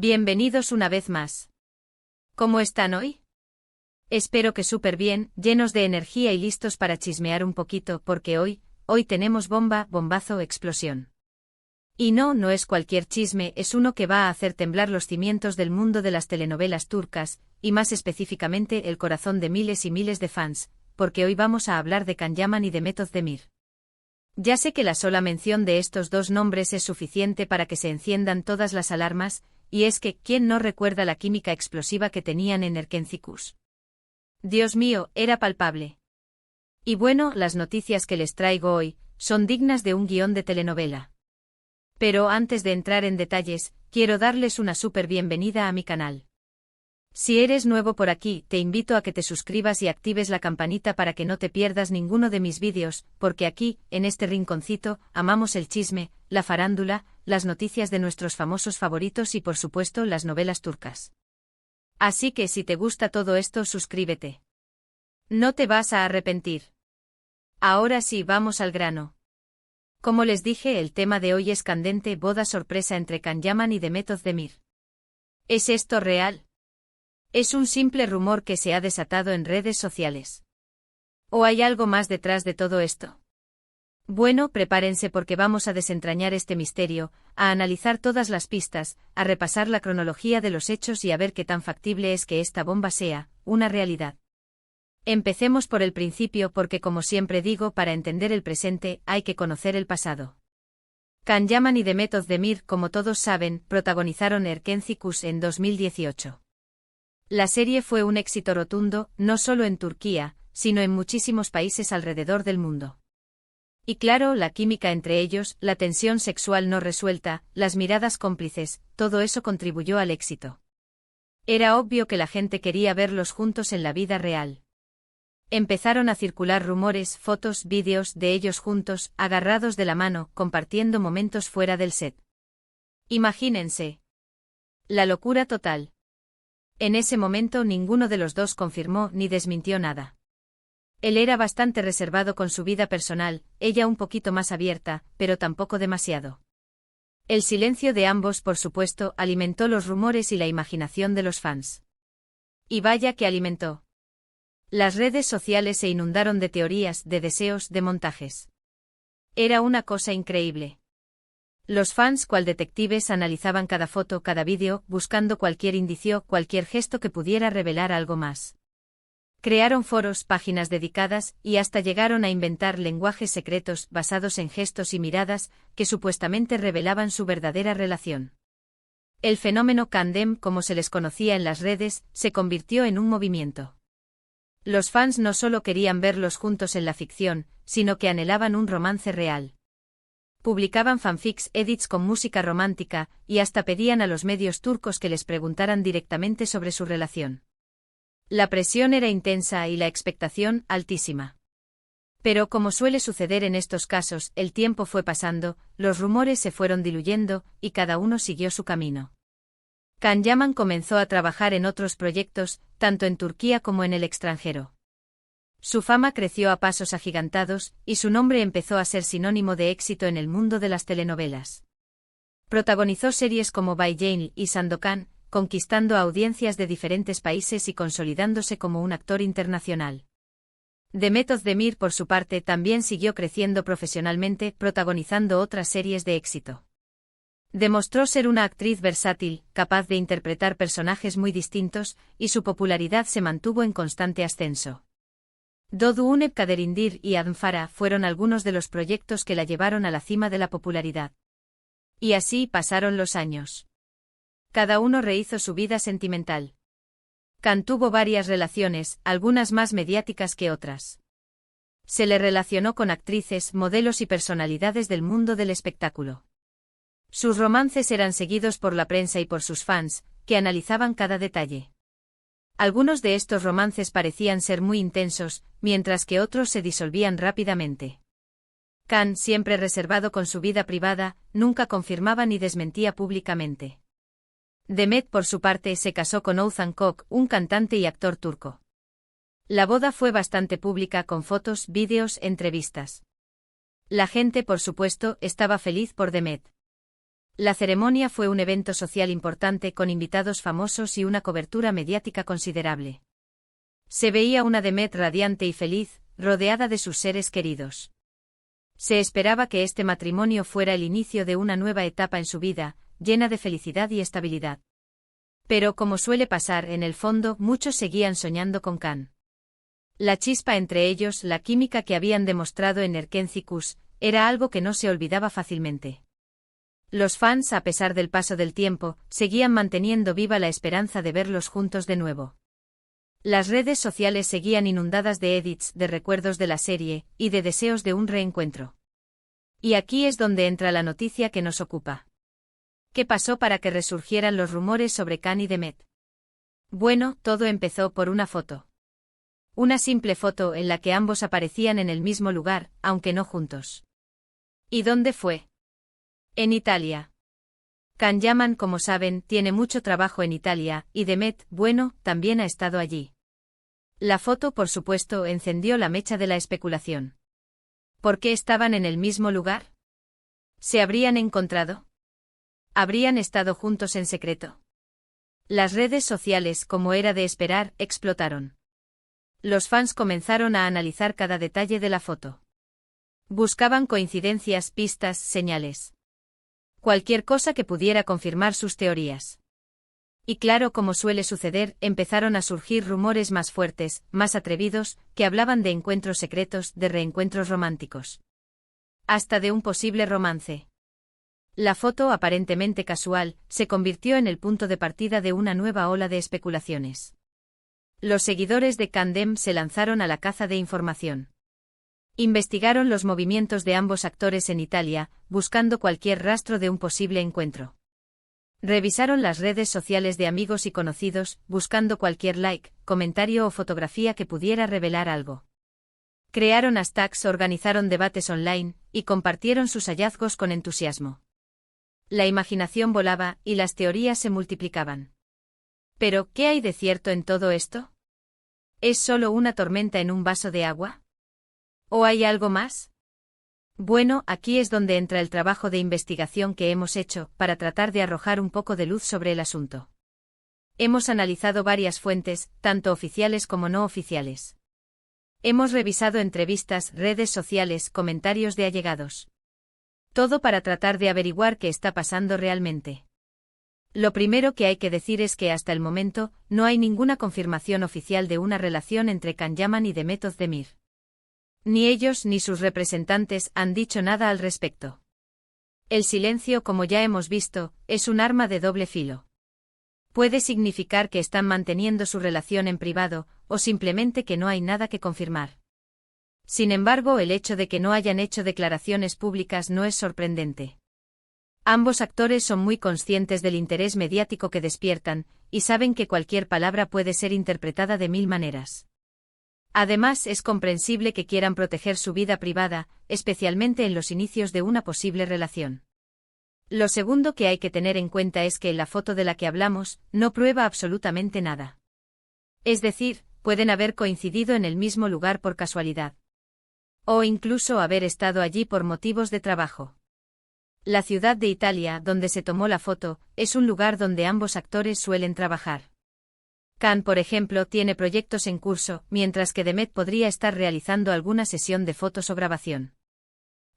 Bienvenidos una vez más. ¿Cómo están hoy? Espero que súper bien, llenos de energía y listos para chismear un poquito porque hoy tenemos bomba, bombazo, explosión. Y no es cualquier chisme, es uno que va a hacer temblar los cimientos del mundo de las telenovelas turcas, y más específicamente el corazón de miles y miles de fans, porque hoy vamos a hablar de Can Yaman y de Demet Özdemir. Ya sé que la sola mención de estos dos nombres es suficiente para que se enciendan todas las alarmas, y es que, ¿quién no recuerda la química explosiva que tenían en Erkencikus? Dios mío, era palpable. Y bueno, las noticias que les traigo hoy son dignas de un guión de telenovela. Pero antes de entrar en detalles, quiero darles una súper bienvenida a mi canal. Si eres nuevo por aquí, te invito a que te suscribas y actives la campanita para que no te pierdas ninguno de mis vídeos, porque aquí, en este rinconcito, amamos el chisme, la farándula, las noticias de nuestros famosos favoritos y por supuesto las novelas turcas. Así que si te gusta todo esto, suscríbete. No te vas a arrepentir. Ahora sí, vamos al grano. Como les dije, el tema de hoy es candente, boda sorpresa entre Can Yaman y Demet Özdemir. ¿Es esto real? ¿Es un simple rumor que se ha desatado en redes sociales? ¿O hay algo más detrás de todo esto? Bueno, prepárense porque vamos a desentrañar este misterio, a analizar todas las pistas, a repasar la cronología de los hechos y a ver qué tan factible es que esta bomba sea una realidad. Empecemos por el principio porque, como siempre digo, para entender el presente hay que conocer el pasado. Can Yaman y Demet Özdemir, como todos saben, protagonizaron Erkencikus en 2018. La serie fue un éxito rotundo, no solo en Turquía, sino en muchísimos países alrededor del mundo. Y claro, la química entre ellos, la tensión sexual no resuelta, las miradas cómplices, todo eso contribuyó al éxito. Era obvio que la gente quería verlos juntos en la vida real. Empezaron a circular rumores, fotos, vídeos de ellos juntos, agarrados de la mano, compartiendo momentos fuera del set. Imagínense. La locura total. En ese momento ninguno de los dos confirmó ni desmintió nada. Él era bastante reservado con su vida personal, ella un poquito más abierta, pero tampoco demasiado. El silencio de ambos, por supuesto, alimentó los rumores y la imaginación de los fans. Y vaya que alimentó. Las redes sociales se inundaron de teorías, de deseos, de montajes. Era una cosa increíble. Los fans, cual detectives, analizaban cada foto, cada vídeo, buscando cualquier indicio, cualquier gesto que pudiera revelar algo más. Crearon foros, páginas dedicadas, y hasta llegaron a inventar lenguajes secretos basados en gestos y miradas que supuestamente revelaban su verdadera relación. El fenómeno Candem, como se les conocía en las redes, se convirtió en un movimiento. Los fans no solo querían verlos juntos en la ficción, sino que anhelaban un romance real. Publicaban fanfics, edits con música romántica, y hasta pedían a los medios turcos que les preguntaran directamente sobre su relación. La presión era intensa y la expectación altísima. Pero como suele suceder en estos casos, el tiempo fue pasando, los rumores se fueron diluyendo, y cada uno siguió su camino. Can Yaman comenzó a trabajar en otros proyectos, tanto en Turquía como en el extranjero. Su fama creció a pasos agigantados, y su nombre empezó a ser sinónimo de éxito en el mundo de las telenovelas. Protagonizó series como Bay Jane y Sandokan, conquistando a audiencias de diferentes países y consolidándose como un actor internacional. Demet Özdemir, por su parte, también siguió creciendo profesionalmente, protagonizando otras series de éxito. Demostró ser una actriz versátil, capaz de interpretar personajes muy distintos, y su popularidad se mantuvo en constante ascenso. Doğu Kaderindir y Adnfara fueron algunos de los proyectos que la llevaron a la cima de la popularidad. Y así pasaron los años. Cada uno rehizo su vida sentimental. Can tuvo varias relaciones, algunas más mediáticas que otras. Se le relacionó con actrices, modelos y personalidades del mundo del espectáculo. Sus romances eran seguidos por la prensa y por sus fans, que analizaban cada detalle. Algunos de estos romances parecían ser muy intensos, mientras que otros se disolvían rápidamente. Can, siempre reservado con su vida privada, nunca confirmaba ni desmentía públicamente. Demet, por su parte, se casó con Oğuzhan Koç, un cantante y actor turco. La boda fue bastante pública con fotos, vídeos, entrevistas. La gente, por supuesto, estaba feliz por Demet. La ceremonia fue un evento social importante con invitados famosos y una cobertura mediática considerable. Se veía una Demet radiante y feliz, rodeada de sus seres queridos. Se esperaba que este matrimonio fuera el inicio de una nueva etapa en su vida, llena de felicidad y estabilidad. Pero como suele pasar, en el fondo, muchos seguían soñando con Can. La chispa entre ellos, la química que habían demostrado en Erkencikus, era algo que no se olvidaba fácilmente. Los fans, a pesar del paso del tiempo, seguían manteniendo viva la esperanza de verlos juntos de nuevo. Las redes sociales seguían inundadas de edits, de recuerdos de la serie, y de deseos de un reencuentro. Y aquí es donde entra la noticia que nos ocupa. ¿Qué pasó para que resurgieran los rumores sobre Can y Demet? Bueno, todo empezó por una foto. Una simple foto en la que ambos aparecían en el mismo lugar, aunque no juntos. ¿Y dónde fue? En Italia. Can Yaman, como saben, tiene mucho trabajo en Italia, y Demet, bueno, también ha estado allí. La foto, por supuesto, encendió la mecha de la especulación. ¿Por qué estaban en el mismo lugar? ¿Se habrían encontrado? ¿Habrían estado juntos en secreto? Las redes sociales, como era de esperar, explotaron. Los fans comenzaron a analizar cada detalle de la foto. Buscaban coincidencias, pistas, señales. Cualquier cosa que pudiera confirmar sus teorías. Y claro, como suele suceder, empezaron a surgir rumores más fuertes, más atrevidos, que hablaban de encuentros secretos, de reencuentros románticos. Hasta de un posible romance. La foto, aparentemente casual, se convirtió en el punto de partida de una nueva ola de especulaciones. Los seguidores de Candem se lanzaron a la caza de información. Investigaron los movimientos de ambos actores en Italia, buscando cualquier rastro de un posible encuentro. Revisaron las redes sociales de amigos y conocidos, buscando cualquier like, comentario o fotografía que pudiera revelar algo. Crearon hashtags, organizaron debates online, y compartieron sus hallazgos con entusiasmo. La imaginación volaba, y las teorías se multiplicaban. Pero, ¿qué hay de cierto en todo esto? ¿Es solo una tormenta en un vaso de agua? ¿O hay algo más? Bueno, aquí es donde entra el trabajo de investigación que hemos hecho, para tratar de arrojar un poco de luz sobre el asunto. Hemos analizado varias fuentes, tanto oficiales como no oficiales. Hemos revisado entrevistas, redes sociales, comentarios de allegados. Todo para tratar de averiguar qué está pasando realmente. Lo primero que hay que decir es que hasta el momento, no hay ninguna confirmación oficial de una relación entre Can Yaman y Demet Özdemir. Ni ellos ni sus representantes han dicho nada al respecto. El silencio, como ya hemos visto, es un arma de doble filo. Puede significar que están manteniendo su relación en privado, o simplemente que no hay nada que confirmar. Sin embargo, el hecho de que no hayan hecho declaraciones públicas no es sorprendente. Ambos actores son muy conscientes del interés mediático que despiertan, y saben que cualquier palabra puede ser interpretada de mil maneras. Además, es comprensible que quieran proteger su vida privada, especialmente en los inicios de una posible relación. Lo segundo que hay que tener en cuenta es que la foto de la que hablamos no prueba absolutamente nada. Es decir, pueden haber coincidido en el mismo lugar por casualidad. O incluso haber estado allí por motivos de trabajo. La ciudad de Italia, donde se tomó la foto, es un lugar donde ambos actores suelen trabajar. Can, por ejemplo, tiene proyectos en curso, mientras que Demet podría estar realizando alguna sesión de fotos o grabación.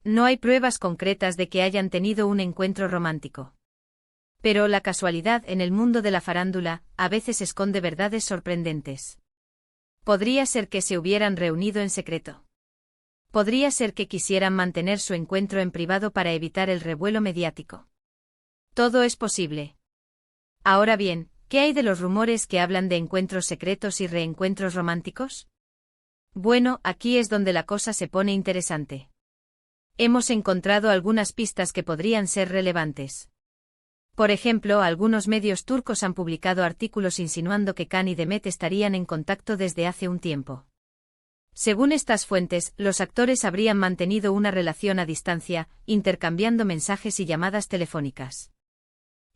No hay pruebas concretas de que hayan tenido un encuentro romántico. Pero la casualidad en el mundo de la farándula, a veces esconde verdades sorprendentes. Podría ser que se hubieran reunido en secreto. Podría ser que quisieran mantener su encuentro en privado para evitar el revuelo mediático. Todo es posible. Ahora bien, ¿qué hay de los rumores que hablan de encuentros secretos y reencuentros románticos? Bueno, aquí es donde la cosa se pone interesante. Hemos encontrado algunas pistas que podrían ser relevantes. Por ejemplo, algunos medios turcos han publicado artículos insinuando que Can y Demet estarían en contacto desde hace un tiempo. Según estas fuentes, los actores habrían mantenido una relación a distancia, intercambiando mensajes y llamadas telefónicas.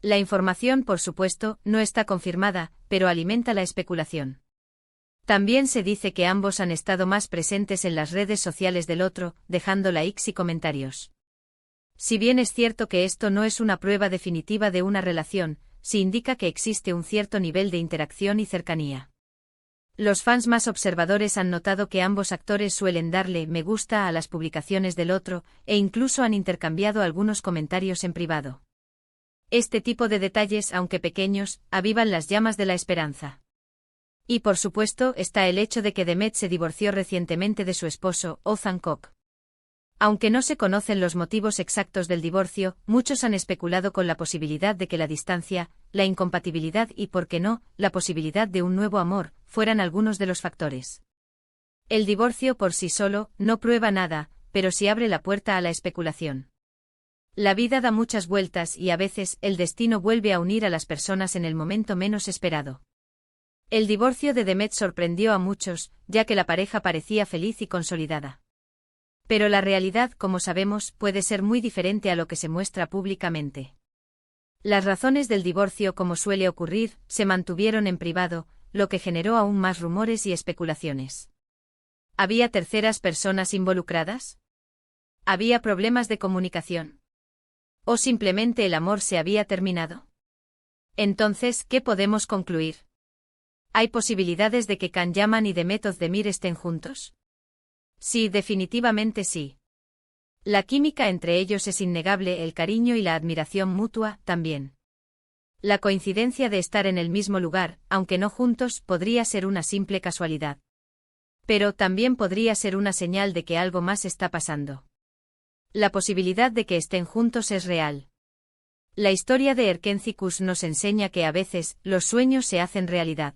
La información, por supuesto, no está confirmada, pero alimenta la especulación. También se dice que ambos han estado más presentes en las redes sociales del otro, dejando likes y comentarios. Si bien es cierto que esto no es una prueba definitiva de una relación, sí indica que existe un cierto nivel de interacción y cercanía. Los fans más observadores han notado que ambos actores suelen darle me gusta a las publicaciones del otro, e incluso han intercambiado algunos comentarios en privado. Este tipo de detalles, aunque pequeños, avivan las llamas de la esperanza. Y por supuesto está el hecho de que Demet se divorció recientemente de su esposo, Oh Jang-ok. Aunque no se conocen los motivos exactos del divorcio, muchos han especulado con la posibilidad de que la distancia, la incompatibilidad y, por qué no, la posibilidad de un nuevo amor, fueran algunos de los factores. El divorcio por sí solo no prueba nada, pero sí abre la puerta a la especulación. La vida da muchas vueltas y a veces el destino vuelve a unir a las personas en el momento menos esperado. El divorcio de Demet sorprendió a muchos, ya que la pareja parecía feliz y consolidada. Pero la realidad, como sabemos, puede ser muy diferente a lo que se muestra públicamente. Las razones del divorcio, como suele ocurrir, se mantuvieron en privado, lo que generó aún más rumores y especulaciones. ¿Había terceras personas involucradas? ¿Había problemas de comunicación? ¿O simplemente el amor se había terminado? Entonces, ¿qué podemos concluir? ¿Hay posibilidades de que Can Yaman y Demet Özdemir estén juntos? Sí, definitivamente sí. La química entre ellos es innegable, el cariño y la admiración mutua, también. La coincidencia de estar en el mismo lugar, aunque no juntos, podría ser una simple casualidad. Pero también podría ser una señal de que algo más está pasando. La posibilidad de que estén juntos es real. La historia de Erkenci Kuş nos enseña que a veces, los sueños se hacen realidad.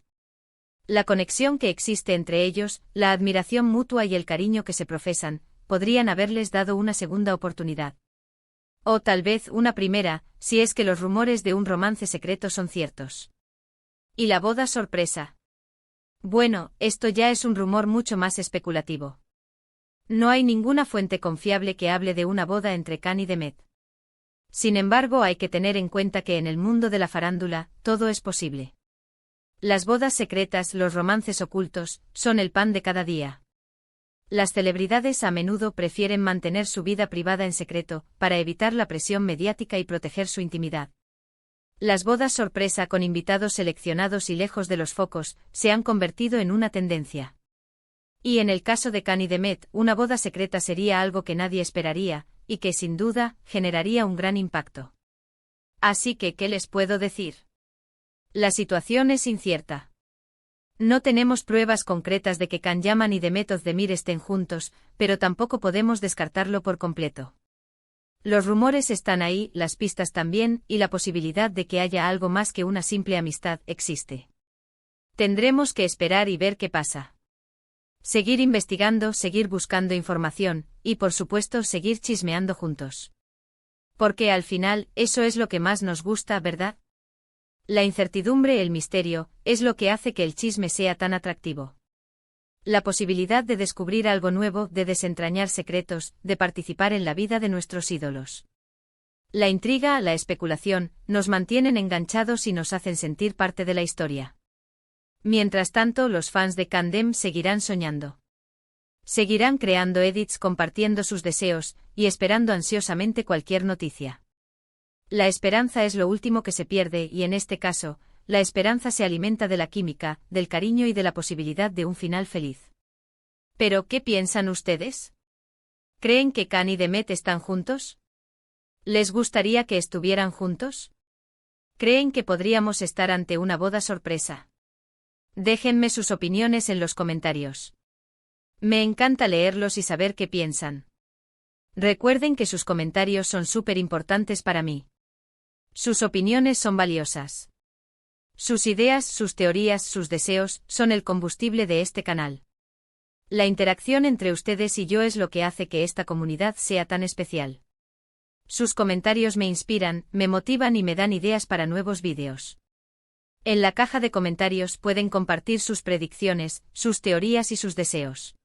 La conexión que existe entre ellos, la admiración mutua y el cariño que se profesan, podrían haberles dado una segunda oportunidad. O tal vez una primera, si es que los rumores de un romance secreto son ciertos. ¿Y la boda sorpresa? Bueno, esto ya es un rumor mucho más especulativo. No hay ninguna fuente confiable que hable de una boda entre Can y Demet. Sin embargo, hay que tener en cuenta que en el mundo de la farándula, todo es posible. Las bodas secretas, los romances ocultos, son el pan de cada día. Las celebridades a menudo prefieren mantener su vida privada en secreto, para evitar la presión mediática y proteger su intimidad. Las bodas sorpresa con invitados seleccionados y lejos de los focos, se han convertido en una tendencia. Y en el caso de Can y Demet, una boda secreta sería algo que nadie esperaría, y que sin duda, generaría un gran impacto. Así que, ¿qué les puedo decir? La situación es incierta. No tenemos pruebas concretas de que Can Yaman y Demet Özdemir estén juntos, pero tampoco podemos descartarlo por completo. Los rumores están ahí, las pistas también, y la posibilidad de que haya algo más que una simple amistad existe. Tendremos que esperar y ver qué pasa. Seguir investigando, seguir buscando información, y por supuesto seguir chismeando juntos. Porque al final, eso es lo que más nos gusta, ¿verdad? La incertidumbre, el misterio, es lo que hace que el chisme sea tan atractivo. La posibilidad de descubrir algo nuevo, de desentrañar secretos, de participar en la vida de nuestros ídolos. La intriga, la especulación, nos mantienen enganchados y nos hacen sentir parte de la historia. Mientras tanto, los fans de Can Dem seguirán soñando. Seguirán creando edits, compartiendo sus deseos, y esperando ansiosamente cualquier noticia. La esperanza es lo último que se pierde y en este caso, la esperanza se alimenta de la química, del cariño y de la posibilidad de un final feliz. ¿Pero qué piensan ustedes? ¿Creen que Can y Demet están juntos? ¿Les gustaría que estuvieran juntos? ¿Creen que podríamos estar ante una boda sorpresa? Déjenme sus opiniones en los comentarios. Me encanta leerlos y saber qué piensan. Recuerden que sus comentarios son súper importantes para mí. Sus opiniones son valiosas. Sus ideas, sus teorías, sus deseos, son el combustible de este canal. La interacción entre ustedes y yo es lo que hace que esta comunidad sea tan especial. Sus comentarios me inspiran, me motivan y me dan ideas para nuevos vídeos. En la caja de comentarios pueden compartir sus predicciones, sus teorías y sus deseos.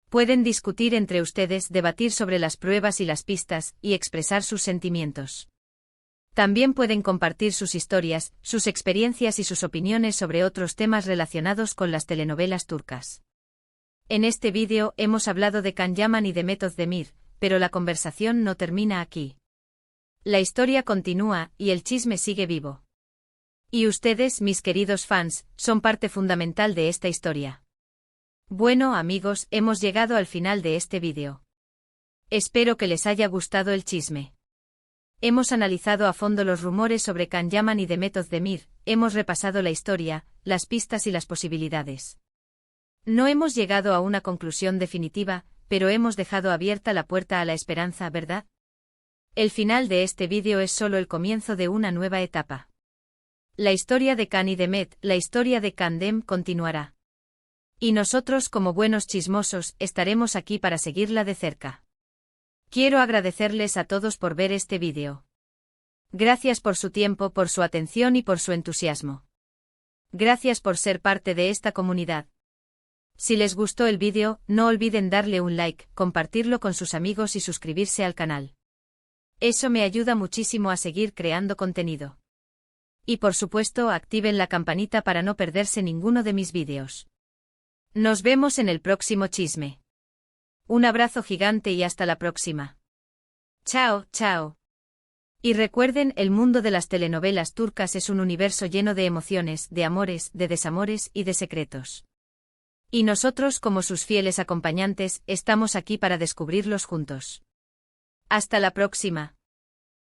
Pueden discutir entre ustedes, debatir sobre las pruebas y las pistas, y expresar sus sentimientos. También pueden compartir sus historias, sus experiencias y sus opiniones sobre otros temas relacionados con las telenovelas turcas. En este vídeo hemos hablado de Can Yaman y Demet Özdemir, pero la conversación no termina aquí. La historia continúa, y el chisme sigue vivo. Y ustedes, mis queridos fans, son parte fundamental de esta historia. Bueno, amigos, hemos llegado al final de este vídeo. Espero que les haya gustado el chisme. Hemos analizado a fondo los rumores sobre Can Yaman y Demet Özdemir, hemos repasado la historia, las pistas y las posibilidades. No hemos llegado a una conclusión definitiva, pero hemos dejado abierta la puerta a la esperanza, ¿verdad? El final de este vídeo es solo el comienzo de una nueva etapa. La historia de Can y Demet, la historia de Candem continuará. Y nosotros, como buenos chismosos, estaremos aquí para seguirla de cerca. Quiero agradecerles a todos por ver este vídeo. Gracias por su tiempo, por su atención y por su entusiasmo. Gracias por ser parte de esta comunidad. Si les gustó el vídeo, no olviden darle un like, compartirlo con sus amigos y suscribirse al canal. Eso me ayuda muchísimo a seguir creando contenido. Y por supuesto, activen la campanita para no perderse ninguno de mis vídeos. Nos vemos en el próximo chisme. Un abrazo gigante y hasta la próxima. Chao, chao. Y recuerden, el mundo de las telenovelas turcas es un universo lleno de emociones, de amores, de desamores y de secretos. Y nosotros, como sus fieles acompañantes, estamos aquí para descubrirlos juntos. Hasta la próxima.